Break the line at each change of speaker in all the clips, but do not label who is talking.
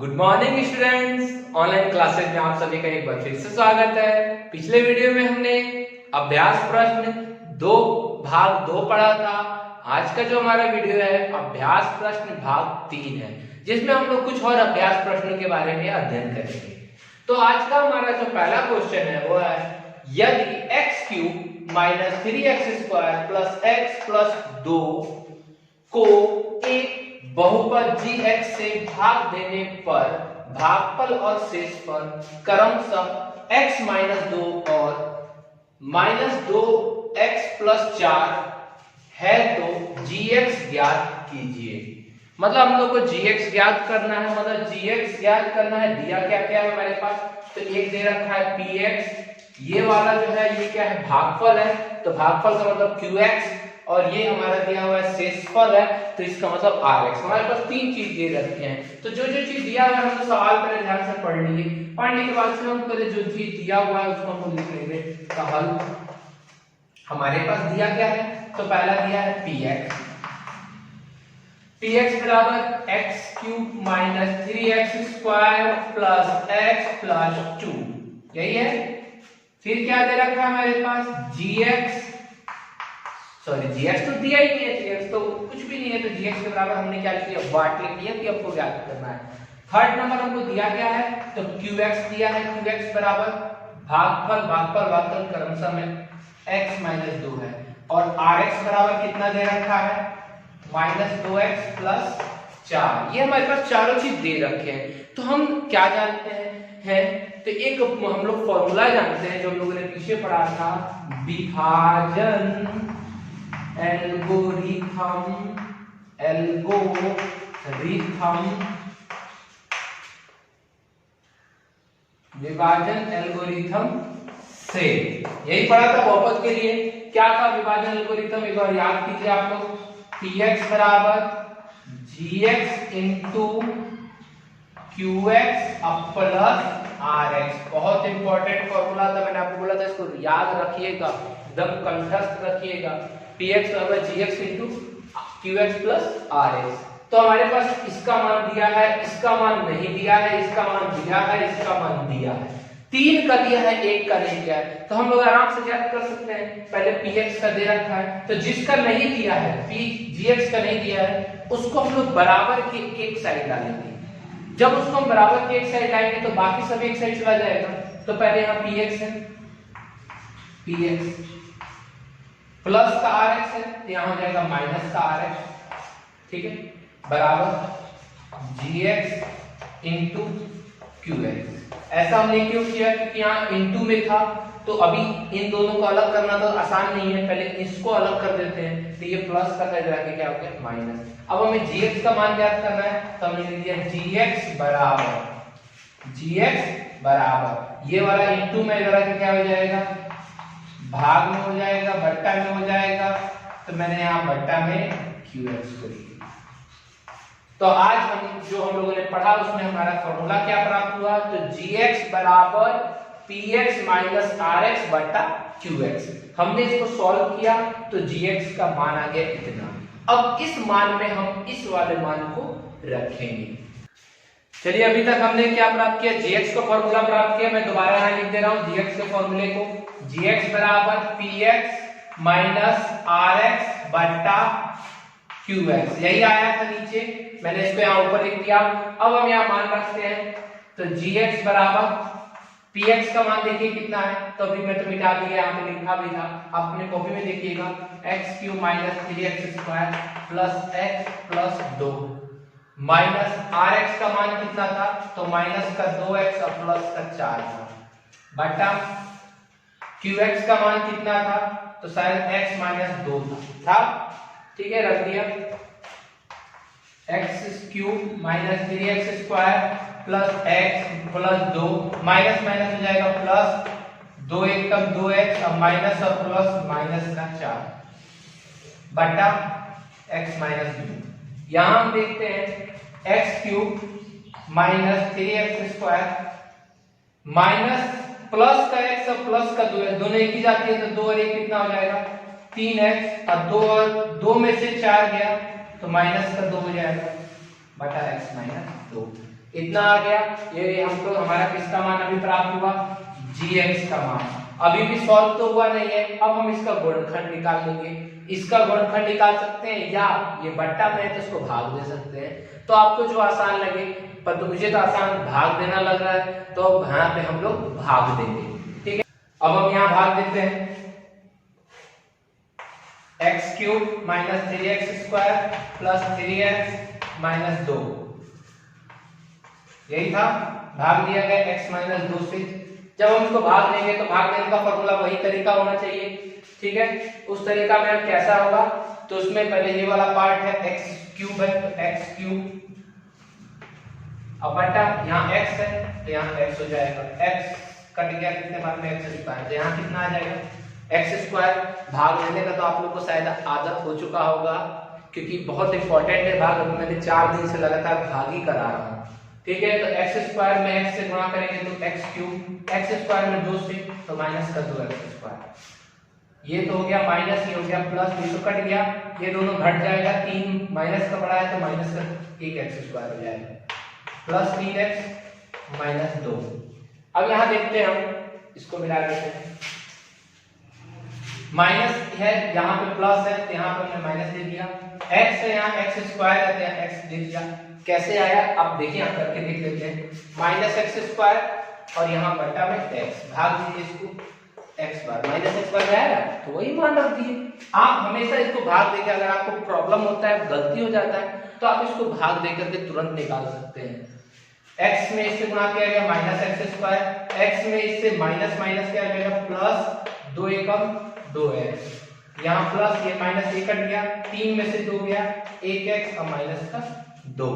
Good morning students, online classes में आप सभी का एक बार फिर से स्वागत है। पिछले वीडियो में हमने अभ्यास प्रश्न भाग 2 पढ़ा था। आज का जो हमारा वीडियो है अभ्यास प्रश्न भाग 3 है, जिसमें हम लोग कुछ और अभ्यास प्रश्नों के बारे में अध्ययन करेंगे। तो आज का हमारा जो पहला क्वेश्चन है वो है, यदि x³ - 3x² + x + 2 को एक बहुपद gx से भाग देने पर भागफल और शेषफल क्रमशः x - 2 और -2x + 4 है तो gx ज्ञात कीजिए। मतलब हम लोग को gx ज्ञात करना है, मतलब gx ज्ञात करना है। दिया क्या क्या है हमारे पास, तो एक दे रखा है px, ये वाला जो है ये क्या है, भागफल है, तो भागफल का मतलब qx, और ये हमारा दिया हुआ है शेषफल है, तो इसका मतलब rx। हमारे पास तीन चीज दे रखे हैं, तो जो जो चीज दिया हुआ है हम सवाल पहले ध्यान से पढ़ लीजिए। पढ़ने के बाद से हम पहले जो चीज दिया हुआ है उसको हम लिख लेंगे का हल। हमारे पास दिया क्या है, तो पहला दिया है px बराबर x³ - 3x² + x + 2, यही है। फिर क्या दे रखा है हमारे पास gx तो दिया ही नहीं है, gx तो कुछ भी नहीं है, तो gx के बराबर हमने क्या किया, वाट लिख लिया कि आपको ज्ञात करना है। थर्ड नंबर हमको दिया क्या है, तो qx दिया है, qx बराबर भागफल क्रमशः में x - 2 है, और rx बराबर कितना दे रखा है, -2x + 4। ये हमारे पास चारों चीज दे रखे हैं। तो हम क्या जानते हैं, तो एक हम लोग फॉर्मूला जानते हैं जो हम लोगों ने पीछे पढ़ा था, विभाजन एल्गोरिथम से, यही पढ़ा था बहुपद के लिए। क्या था विभाजन एल्गोरिथम, एक बार याद कीजिए आप लोग। px बराबर gx × qx + rx। बहुत इंपॉर्टेंट फॉर्मूला था, मैंने आपको बोला था इसको याद रखिएगा, एकदम कंठस्थ रखिएगा। px बराबर gx × qx + rx। तो हमारे पास इसका मान दिया है, इसका मान नहीं दिया है, इसका मान दिया है, इसका मान दिया है, 3 का दिया है, 1 का नहीं दिया है। तो हम लोग आराम से ज्ञात कर सकते हैं। पहले px का दे रखा है, तो जिसका नहीं दिया है, gx का नहीं दिया है, उसको हम लोग बराबर की एक साइड डालेंगे। जब उसको हम बराबर की एक साइड लाएंगे तो बाकी सब एक साइड चला जाएगा। तो पहले यहाँ px है, px प्लस का rx है, तो यहाँ हो जाएगा माइनस का rx, ठीक है, बराबर gx × qx। ऐसा हमने क्यों किया, क्योंकि यहाँ इनटू में था, तो अभी इन दोनों को अलग करना तो आसान नहीं है, पहले इसको अलग कर देते हैं। तो ये प्लस का साइड रख के क्या हो गया, माइनस। अब हमें gx का मान ज्ञात करना है, तो हमने लिख दिया gx बराबर ये वाला इनटू में इधर आके क्या हो जाएगा, भाग में हो जाएगा, बट्टा में हो जाएगा, तो मैंने यहाँ बट्टा में qx को लिया। तो आज हम लोगों ने पढ़ा उसमें हमारा फॉर्मूला क्या प्राप्त हुआ, तो gx बराबर px - rx / qx। हमने इसको सॉल्व किया तो gx का मान आ गया इतना। अब इस मान में हम इस वाले मान को रखेंगे। चलिए, अभी तक हमने क्या प्राप्त किया, gx का फॉर्मूला प्राप्त किया। मैं दोबारा यहाँ लिख दे रहा हूँ gx के फॉर्मूले को, gx बराबर px - rx / qx, यही आया था नीचे, मैंने इसको यहाँ ऊपर लिख दिया। अब हम यहाँ मान रखते हैं, तो gx बराबर px का मान देखिए कितना है, तो अभी मैं तो मिटा दिया, यहाँ पे लिखा भी था, अपने कॉपी में देखिएगा, x³ - 3x² + x + 2 minus rx का मान कितना था, तो माइनस का 2x और प्लस का 4 था, बटा qx का मान कितना था, तो शायद x - 2 था, ठीक है, रख दिया। x³ - 3x² + x + 2 minus minus हो जाएगा प्लस, 2 × 1 = 2x, और माइनस और प्लस माइनस का 4 बटा x - 2। यहां हम देखते हैं x³ - 3x² माइनस प्लस का x और प्लस का 2 दोनों एक ही जाती है, तो 2 और 1 कितना हो जाएगा, 3x, और 2 में से 4 गया तो माइनस का 2 हो जाएगा बटा x - 2। इतना आ गया। ये हमको हमारा किसका मान अभी प्राप्त हुआ, gx का मान। अभी भी सॉल्व तो हुआ नहीं है, अब हम इसका गुणनखंड निकाल लेंगे। इसका गुणनखंड निकाल सकते हैं या ये बट्टा में है तो इसको भाग दे सकते हैं, तो आपको जो आसान लगे। पर तो मुझे तो आसान भाग देना लग रहा है, तो अब यहाँ पे हम लोग भाग देंगे। ठीक है, अब हम यहाँ भाग देते हैं। X cube minus 3x square plus 3x minus 2, यही था, भाग दिया गया x माइनस 2 से। जब हम इसको भाग देंगे तो भाग देने का फॉर्मूला वही तरीका होना चाहिए। ठीक है, उस तरीका में कैसा होगा, तो उसमें पहले ये वाला पार्ट है x क्यूब है, तो x क्यूब, अब बटा यहाँ x है तो यहाँ x हो जाएगा, x कट गया कितने बार में x स्क्वायर, तो यहाँ कितना आ जाएगा x स्क्वायर। भाग लेने का तो आप लोग को शायद आदत हो चुका होगा, क्योंकि बहुत इंपॉर्टेंट है भाग, मैंने 4 दिन से लगातार भाग ही करा रहा हूँ। ठीक है, तो x स्क्वायर में x से गुणा करेंगे तो x क्यूब, x स्क्वायर में 2 से तो माइनस कर दो x स्क्वायर, ये तो हो गया माइनस, ये हो गया प्लस, ये तो कट गया, ये दोनों घट जाएगा, 3 माइनस का बड़ा है तो माइनस का 1x स्क्वायर हो जाएगा प्लस 3x माइनस 2। अब यहाँ देखते हैं हम, इसको मिला देते हैं, माइनस है यहाँ पे प्लस है तो यहाँ पे हमने माइनस दे दिया, x है यहाँ x स्क्वायर है तो यहाँ x दे दिया। कैसे आया आप देखिए, यहाँ करके देख लेते हैं, माइनस एक्स स्क्वायर और यहाँ बटा में x, भाग दीजिए इसको x बार, माइनस एक्स बार आएगा तो वही मान रख दिए। आप हमेशा इसको भाग देकर, अगर आपको प्रॉब्लम होता है, गलती हो जाता है, तो आप इसको भाग देकर के तुरंत निकाल सकते हैं। x में इससे गुणा किया गया माइनस एक्स स्क्वायर, x में इससे माइनस माइनस किया गया प्लस 2 एकम 2x, यहाँ प्लस ये माइनस ये कट गया, 3 में से 2 गया 1x और माइनस का 2,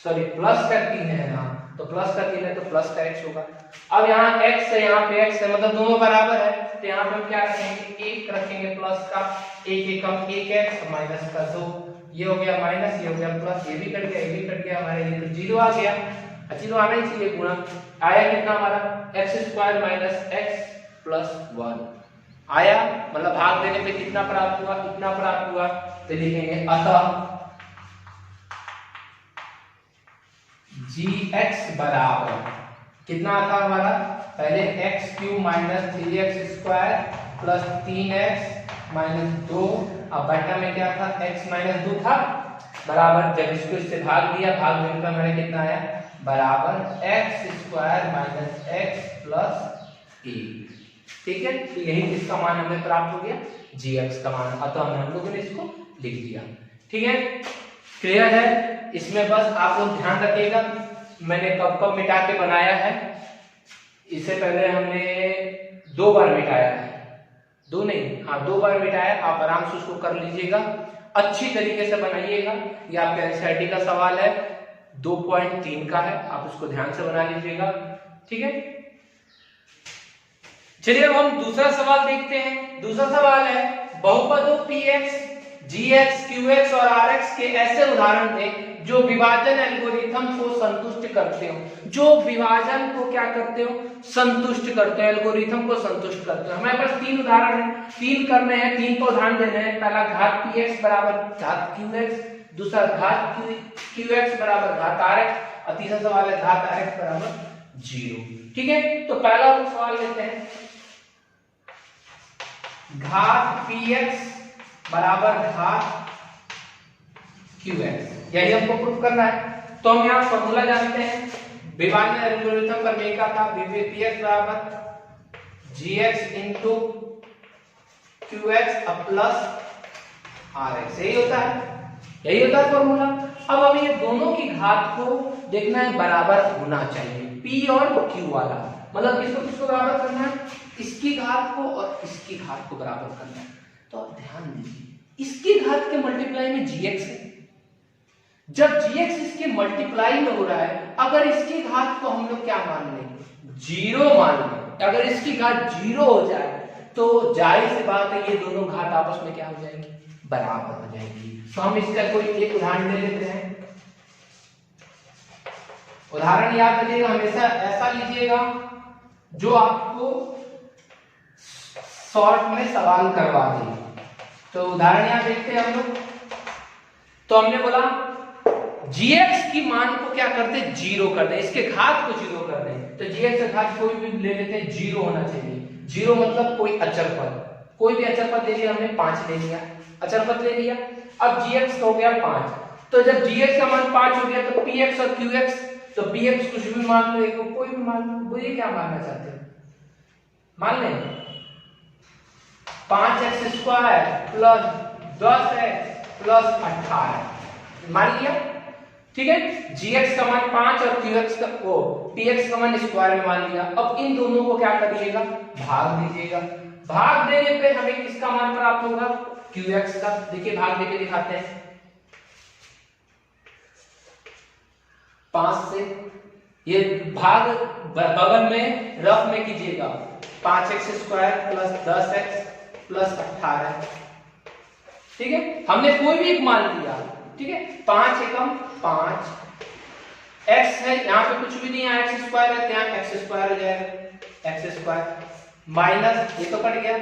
सॉरी प्लस का 3 है ना, तो प्लस का 3 है तो प्लस का x होगा। अब यहाँ x है यहाँ पे x है, मतलब दोनों बराबर है, तो यहाँ पे हम क्या रखेंगे, 1 रखेंगे प्लस का, 1 एकम 1x माइनस का 2, ये हो गया माइनस, ये हो गया प्लस, ये भी कट गया, ये भी कट गया, हमारे ये तो 0 आ गया। 0 आना ही चाहिए, गुणा आया कितना हमारा x square minus x plus 1 आया, मतलब भाग देने पे कितना प्राप्त हुआ, कितना प्राप्त हुआ, तो लिखेंगे अतः gx बराबर कितना आता हमारा, पहले x cube minus 3x square plus 3x minus 2, अब बटा में क्या था x माइनस 2 था, बराबर जब इसको इससे भाग दिया, भाग देने पर मैंने कितना आया, बराबर x square minus x plus 1। ठीक है, तो यही इसका मान हमें प्राप्त हो गया, gx का मान, अतः हम लोगों ने इसको लिख दिया। ठीक है, क्लियर है। इसमें बस आप लोग ध्यान रखिएगा, मैंने कब कब मिटा के बनाया है, इससे पहले हमने 2 बार मिटाया है, 2 नहीं, हाँ 2 बार मिटाया, आप आराम से उसको कर लीजिएगा, अच्छी तरीके से बनाइएगा। ये आपका एनसीईआरटी का सवाल है, 2.3 का है, आप उसको ध्यान से बना लीजिएगा। ठीक है, चलिए अब हम दूसरा सवाल देखते हैं। दूसरा सवाल है बहुपदों px, gx, qx और rx के ऐसे उदाहरण दें जो विभाजन एल्गोरिथम को संतुष्ट करते हो, जो विभाजन को क्या करते हो, संतुष्ट करते हो, एल्गोरिथम को संतुष्ट करते हो। हमारे पास 3 उदाहरण है, 3 करने हैं, 3 को ध्यान देना है। पहला घात px बराबर घात qx, दूसरा घात qx बराबर घात rx और तीसरा सवाल है घात rx बराबर 0। ठीक है, तो पहला हम सवाल लेते हैं, घात px बराबर घात qx, यही हमको प्रूफ करना है। तो हम यहाँ फॉर्मूला जानते हैं, विभाजन एल्गोरिथम करने का था, px बराबर gx into qx plus rx, यही होता है, यही होता है फॉर्मूला। अब हमें ये दोनों की घात को देखना है, बराबर होना चाहिए, p और q वाला, मतलब किसको किसको बराबर करना है, इसकी घात को और इसकी घात को बराबर करना है। तो आप ध्यान दीजिए, इसकी घात के मल्टीप्लाई में gx है, जब gx इसके मल्टीप्लाई में हो रहा है, अगर इसकी घात को हम लोग क्या मान लें, 0 मान लें, अगर इसकी घात 0 हो जाए तो जाहिर सी बात है ये दोनों घात आपस में क्या हो जाएंगी, बराबर हो जाएंगी। तो हम इसका कोई एक उदाहरण ले लेते हैं। उदाहरण याद रखिएगा, हमेशा ऐसा लीजिएगा जो आपको शॉर्ट में सवाल करवा दे। तो उदाहरण यहाँ देखते हैं हम लोग। तो हमने बोला gx की मान को क्या करते हैं, जीरो कर दें, इसके घात को जीरो कर दें। तो gx का घात कोई भी ले लेते हैं, जीरो होना चाहिए। जीरो मतलब कोई अचर पद, कोई भी अचर पद ले लिया हमने, 5 ले लिया, अचर पद ले लिया। अब gx हो गया 5, तो जब gx का मान 5 हो गया तो px और qx, तो px कुछ भी मान लो, एक कोई भी मान लो। वो ये क्या मानना चाहते हैं, मान लें 5x square plus 10x plus 18 मान लिया, ठीक है। gx का मान 5 और qx का वो px का मान स्क्वायर में मान लिया। अब इन दोनों को क्या करिएगा, भाग दीजिएगा। भाग देने पे हमें किसका मान प्राप्त होगा, qx का। देखिए भाग देके दिखाते हैं, 5 से ये भाग बगल में रफ में कीजिएगा, 5x square plus 10x plus 18, ठीक है। हमने कोई भी एक मान लिया, ठीक है। 5 एकम 5, x है यहाँ पे कुछ भी नहीं है, x स्क्वायर है, यहाँ x स्क्वायर हो जाएगा, x स्क्वायर माइनस ये तो कट गया,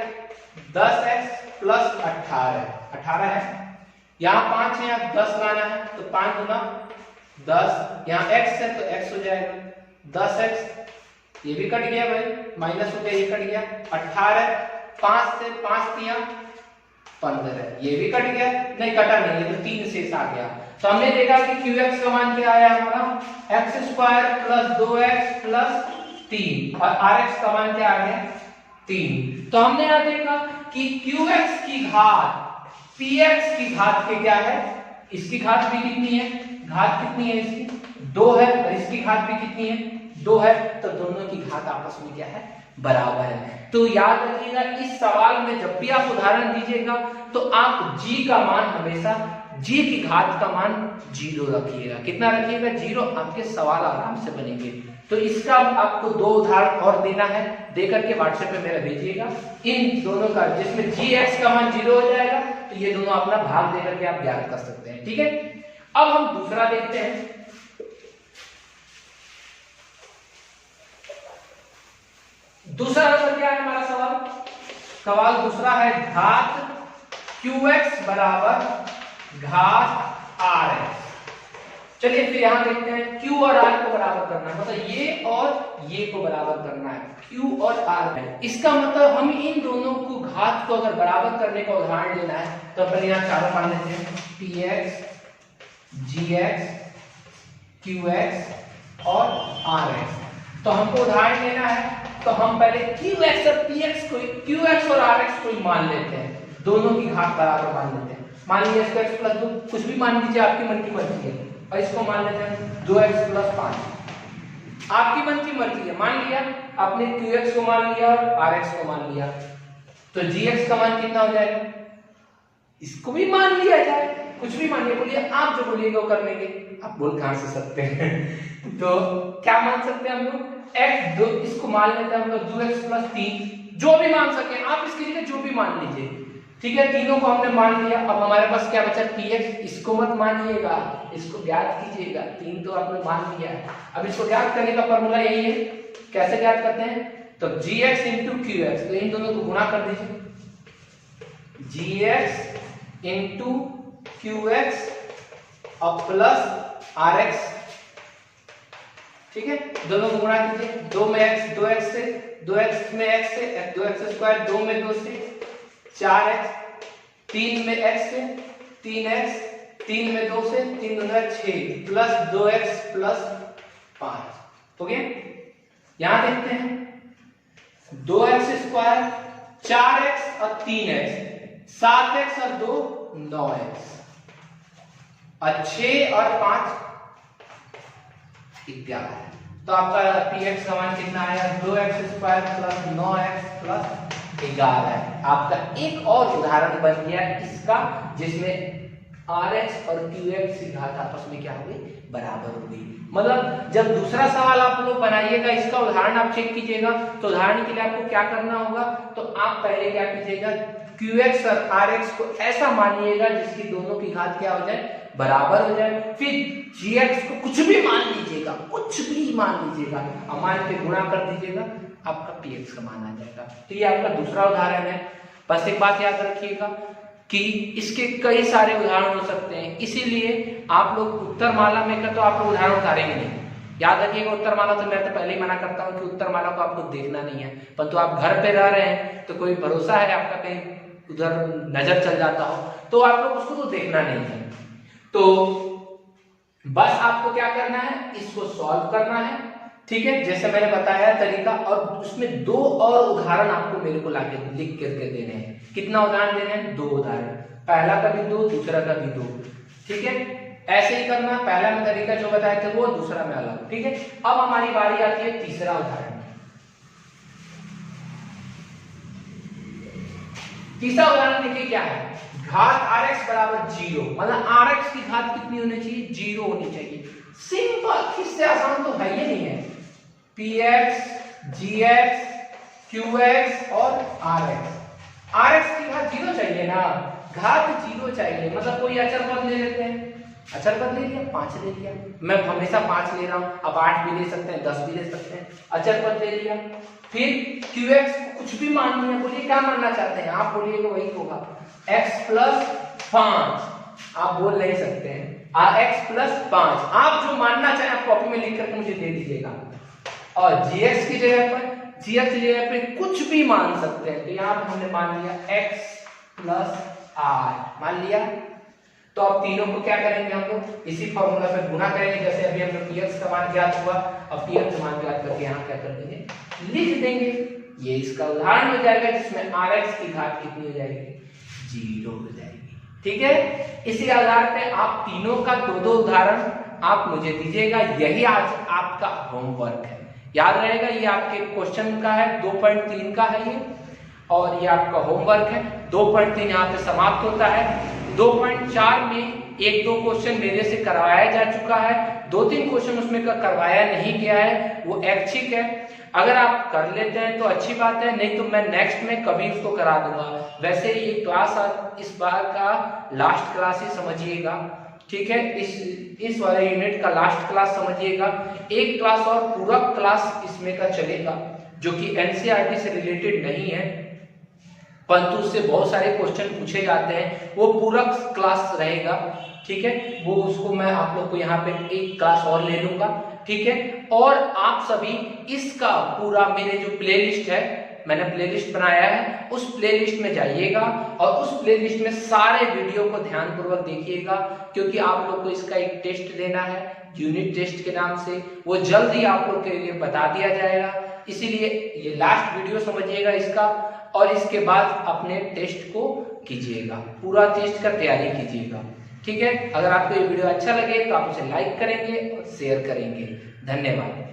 10x प्लस 18 है, यहाँ 5 है, यहाँ 10 लाना है, तो 5 गुना 10, यहाँ x है तो x हो जाएगा 10x, ये भी कट गया भाई, माइनस हो गया, ये कट गया, 18 5 से 5 दिया 15, ये भी कट गया, नहीं कटा नहीं, ये तो 3 शेष आ गया। तो हमने देखा कि qx का मान क्या आया हमारा, x square plus 2x plus 3, और rx का मान क्या आ गया 3। तो हमने यहाँ देखा कि qx की घात px की घात के क्या है, इसकी घात भी कितनी है, घात कितनी है इसकी 2 है, और इसकी घात भी कितनी है 2 है, तो दोनों की घात आपस में क्या है, बराबर है। तो याद रखिएगा इस सवाल में जब भी आप उदाहरण दीजिएगा तो आप g का मान हमेशा g की घात का मान 0 रखिएगा। कितना रखिएगा, 0, आपके सवाल आराम से बनेंगे। तो इसका आपको 2 उदाहरण और देना है, देकर के व्हाट्सएप पे मेरा भेजिएगा इन दोनों का, जिसमें gx का मान 0 हो जाएगा, तो ये दोनों अपना भाग देकर के आप ज्ञात कर सकते हैं, ठीक है। अब हम दूसरा देखते हैं, दूसरा नंबर क्या है हमारा सवाल, सवाल दूसरा है घात qx बराबर घात rx। चलिए फिर यहां देखते हैं, q और r को बराबर करना है, मतलब ये और ये को बराबर करना है, q और r है। इसका मतलब हम इन दोनों को घात को अगर बराबर करने का उदाहरण लेना है तो अपन यहाँ चारों मान लेते हैं, px gx qx और rx। तो हमको उदाहरण लेना है, तो हम पहले qx और px को, qx और rx को मान लेते हैं, दोनों की घात बराबर मान लेते हैं। मान लीजिए इसको x प्लस 2, कुछ भी मान लीजिए, आपकी मन की मर्जी है, और इसको मान लेते हैं 2x प्लस 5, आपकी मन की मर्जी है। मान लिया आपने qx को मान लिया और rx को मान लिया, तो gx का मान कितना हो जाएगा, इसको भी मान लिया जाए, कुछ भी मानिए, बोलिए आप जो बोलिएगा वो कर लेंगे, आप बोल कहां से सकते हैं तो क्या मान सकते हैं हम लोग, x 2, इसको मान लेते हैं हम लोग 2x प्लस 3, जो भी मान सके आप, इसकी जगह जो भी मान लीजिए, ठीक है। तीनों को हमने मान लिया। अब हमारे पास क्या बचा, px, इसको मत मानिएगा, इसको ज्ञात कीजिएगा, 3 तो आपने मान लिया है। अब इसको ज्ञात करने का फॉर्मूला यही है, कैसे ज्ञात करते हैं, तो gx इंटू qx, तो इन दोनों को गुणा कर दीजिए, gx इंटू qx और प्लस rx, ठीक है, दोनों को गुणा कीजिए, 2 में x, 2x से, 2x में x से, 2x स्क्वायर, 2 में 2 से 4x, 3 में x से 3x, 3 में 2 से 3 दूना 6 प्लस 2x प्लस 5 हो गया। यहां देखते हैं 2x स्क्वायर, 4x और 3x, 7x और 2 9x, और 6 और 5 11। तो आपका px का मान कितना आया, 2x square plus 9x plus 11 है। आपका एक और उदाहरण बन गया इसका, जिसमें rx और qx की घात आपस में क्या हो गई, बराबर हो गई। मतलब जब दूसरा सवाल आप लोग बनाइएगा, इसका उदाहरण आप चेक कीजिएगा, तो उदाहरण के लिए आपको क्या करना होगा, तो आप पहले क्या कीजिएगा, qx और rx को ऐसा मानिएगा जिसकी दोनों की घात क्या हो जाए, बराबर हो जाए। फिर gx को कुछ भी मान लीजिएगा, कुछ भी मान लीजिएगा, और मान के गुणा कर दीजिएगा, आपका px का मान आ जाएगा। तो ये आपका दूसरा उदाहरण है। बस एक बात याद रखिएगा, कि इसके कई सारे उदाहरण हो सकते हैं, इसीलिए आप लोग उत्तरमाला में का तो आप लोग उदाहरण उतारेंगे नहीं। याद रखिएगा उत्तरमाला तो मैं तो पहले ही मना करता हूँ कि उत्तरमाला को आपको देखना नहीं है, परंतु आप घर पे रह रहे हैं तो कोई भरोसा है आपका कहीं उधर नजर चल जाता हो तो आप लोग उसको तो देखना नहीं है। तो बस आपको क्या करना है, इसको सॉल्व करना है, ठीक है, जैसे मैंने बताया तरीका, और उसमें 2 और उदाहरण आपको मेरे को लाके लिख करके देने हैं। कितना उदाहरण देने हैं? 2 उदाहरण, पहला का भी 2, दूसरा का भी 2, ठीक है। ऐसे ही करना, पहला में तरीका जो बताए थे वो, दूसरा में अलग, ठीक है। अब हमारी बारी आती है तीसरा उदाहरण। तीसरा उदाहरण देखिए क्या है, घात rx बराबर 0, मतलब rx की घात कितनी होनी चाहिए? 0 होनी चाहिए। सिंपल, इससे आसान तो है ही नहीं है। px, gx, qx और rx की घात 0 चाहिए ना, घात 0 चाहिए, मतलब कोई अचर पद ले लेते हैं, अचर पद ले लिया, 5 ले लिया, मैं हमेशा 5 ले रहा हूं, अब 8 भी ले सकते हैं, 10 भी ले सकते हैं, अचर पद ले लिया। फिर qx को कुछ भी मान लिया, बोलिए क्या मानना चाहते हैं आप, बोलिएगा वही होगा, x प्लस 5, आप बोल नहीं सकते हैं, x प्लस 5, आप जो मानना चाहें आप कॉपी में लिख करके मुझे दे दीजिएगा। और gx की जगह पे कुछ भी मान सकते हैं, तो यहाँ पर हमने मान लिया x प्लस r मान लिया। तो अब तीनों को क्या करेंगे हम लोग, इसी फॉर्मूला पे गुणा करेंगे, जैसे अभी हम लोग px का मान ज्ञात हुआ, अब px का मान ज्ञात करके यहाँ क्या कर देंगे, लिख देंगे। ये इसका उदाहरण हो जाएगा जिसमें rx की घात कितनी हो जाएगी? 0 हो जाएगी, ठीक है। इसी आधार पे आप तीनों का 2-2 उदाहरण आप मुझे दीजिएगा, यही आज आपका होमवर्क है। याद रहेगा ये आपके क्वेश्चन का है, 2.3 का है ये, और ये आपका होमवर्क है। 2.3 यहाँ पे समाप्त होता है। 2.4 में 1-2 क्वेश्चन मेरे से करवाया जा चुका है, 2-3 क्वेश्चन उसमें का करवाया नहीं गया है, वो ऐच्छिक है। अगर आप कर लेते हैं तो अच्छी बात है, नहीं तो मैं नेक्स्ट में कभी उसको करा दूंगा। वैसे ये क्लास इस बार का लास्ट क्लास ही समझिएगा, ठीक है, इस वाले यूनिट का लास्ट क्लास समझिएगा। एक क्लास और पूरक क्लास इसमें का चलेगा जो कि एनसीईआरटी से रिलेटेड नहीं है, परंतु उससे बहुत सारे क्वेश्चन पूछे जाते हैं, वो पूरक क्लास रहेगा, ठीक है। वो उसको मैं आप लोग को यहाँ पे एक क्लास और ले लूंगा, ठीक है। और आप सभी इसका पूरा मेरे जो प्लेलिस्ट है, मैंने प्लेलिस्ट बनाया है, उस प्लेलिस्ट में जाइएगा और उस प्लेलिस्ट में सारे वीडियो को ध्यानपूर्वक देखिएगा, क्योंकि आप लोग को इसका एक टेस्ट देना है यूनिट टेस्ट के नाम से, वो जल्द ही आप लोग के लिए बता दिया जाएगा। इसीलिए ये लास्ट वीडियो समझिएगा इसका, और इसके बाद अपने टेस्ट को कीजिएगा, पूरा टेस्ट का तैयारी कीजिएगा, ठीक है। अगर आपको ये वीडियो अच्छा लगे तो आप उसे लाइक करेंगे और शेयर करेंगे। धन्यवाद।